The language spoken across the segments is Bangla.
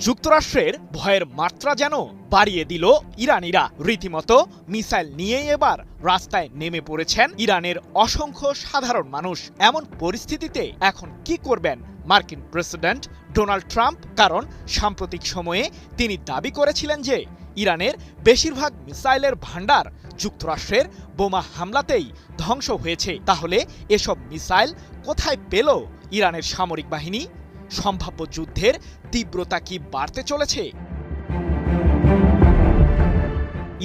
যুক্তরাষ্ট্রের ভয়ের মাত্রা যেন বাড়িয়ে দিল ইরানিরা। রীতিমতো মিসাইল নিয়েই এবার রাস্তায় নেমে পড়েছেন ইরানের অসংখ্য সাধারণ মানুষ। এমন পরিস্থিতিতে এখন কি করবেন মার্কিন প্রেসিডেন্ট ডোনাল্ড ট্রাম্প? কারণ সাম্প্রতিক সময়ে তিনি দাবি করেছিলেন যে ইরানের বেশিরভাগ মিসাইলের ভান্ডার যুক্তরাষ্ট্রের বোমা হামলাতেই ধ্বংস হয়েছে। তাহলে এসব মিসাইল কোথায় পেল ইরানের সামরিক বাহিনী? সম্ভাব্য যুদ্ধের তীব্রতা কি বাড়তে চলেছে?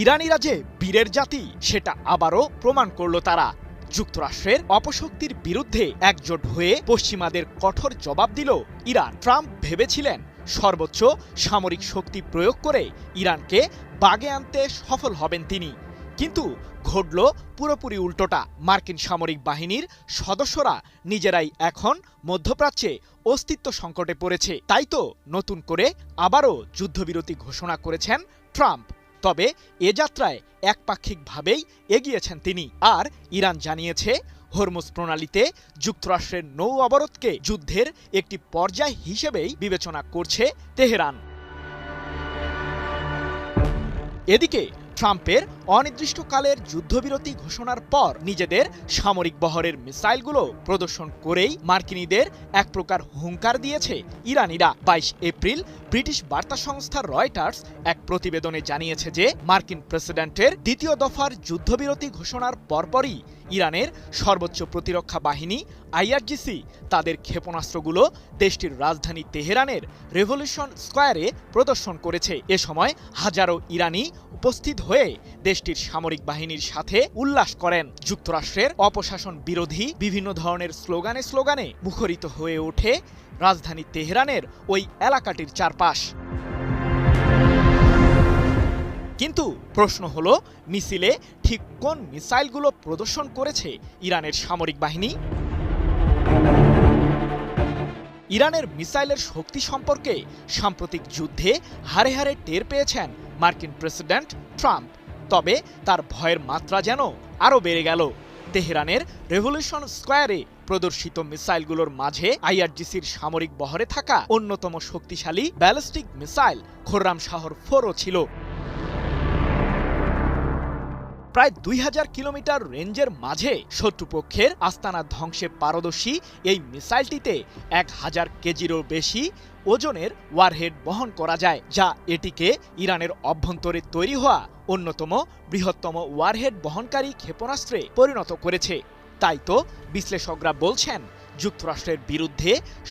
ইরানিরা যে বীরের জাতি সেটা আবারও প্রমাণ করল তারা। যুক্তরাষ্ট্রের অপশক্তির বিরুদ্ধে একজোট হয়ে পশ্চিমাদের কঠোর জবাব দিল ইরান। ট্রাম্প ভেবেছিলেন সর্বোচ্চ সামরিক শক্তি প্রয়োগ করে ইরানকে বাগে আনতে সফল হবেন তিনি, কিন্তু ঘটল পুরোপুরি উল্টোটা। মার্কিন সামরিক বাহিনীর সদস্যরা নিজেরাই এখন মধ্যপ্রাচ্যে অস্তিত্ব সংকটে পড়েছে। তাই তো নতুন করে আবারও যুদ্ধবিরতি ঘোষণা করেছেন ট্রাম্প। তবে এ যাত্রায় একপাক্ষিকভাবেই এগিয়েছেন তিনি। আর ইরান জানিয়েছে হরমুজ প্রণালীতে যুক্তরাষ্ট্রের নৌ অবরোধকে যুদ্ধের একটি পর্যায় হিসেবেই বিবেচনা করছে তেহরান। এদিকে ট্রাম্পের অনির্দিষ্টকালের যুদ্ধবিরতি ঘোষণার পর নিজেদের সামরিক বহরের মিসাইলগুলো প্রদর্শন করেই মার্কিনীদের এক প্রকার হুঙ্কার দিয়েছে ইরানিরা। ২২ এপ্রিল ব্রিটিশ বার্তা সংস্থা রয়টার্স এক প্রতিবেদনে জানিয়েছে যে মার্কিন প্রেসিডেন্টের দ্বিতীয় দফার যুদ্ধবিরতি ঘোষণার পরপরই ইরানের সর্বোচ্চ প্রতিরক্ষা বাহিনী আইআরজিসি তাদের ক্ষেপণাস্ত্রগুলো দেশটির রাজধানী তেহরানের রেভলিউশন স্কয়ারে প্রদর্শন করেছে। এ সময় হাজারো ইরানি উপস্থিত হয়ে দেশটির সামরিক বাহিনীর সাথে উল্লাস করেন। যুক্তরাষ্ট্রের অপশাসন বিরোধী বিভিন্ন ধরনের স্লোগানে মুখরিত হয়ে ওঠে রাজধানী তেহরানের ওই এলাকাটির চারপাশ। কিন্তু প্রশ্ন হলো, মিছিলে ঠিক কোন মিসাইলগুলো প্রদর্শন করেছে ইরানের সামরিক বাহিনী? ইরানের মিসাইলের শক্তি সম্পর্কে সাম্প্রতিক যুদ্ধে হাড়ে হাড়ে টের পেয়েছেন মার্কিন প্রেসিডেন্ট ট্রাম্প। তবে তার ভয়ের মাত্রা যেন আরও বেড়ে গেল। তেহরানের রেভলিউশন স্কয়ারে প্রদর্শিত মিসাইলগুলোর মাঝে আইআরজিসির সামরিক বহরে থাকা অন্যতম শক্তিশালী ব্যালিস্টিক মিসাইল খোররাম শাহর 4ও ছিল। প্রায় ২০০০ কিলোমিটার রেঞ্জের মাঝে শত্রুপক্ষের আস্তানা ধ্বংসে পারদর্শী এই মিসাইলটিতে ১০০০ কেজিরও বেশি ওজনের ওয়ারহেড বহন করা যায়, যা এটিকে ইরানের অভ্যন্তরে তৈরি হওয়া অন্যতম বৃহত্তম ওয়ারহেড বহনকারী ক্ষেপণাস্ত্রে পরিণত করেছে। তাই তো বিশ্লেষকরা বলছেন যুক্তরাষ্ট্রের বিরুদ্ধে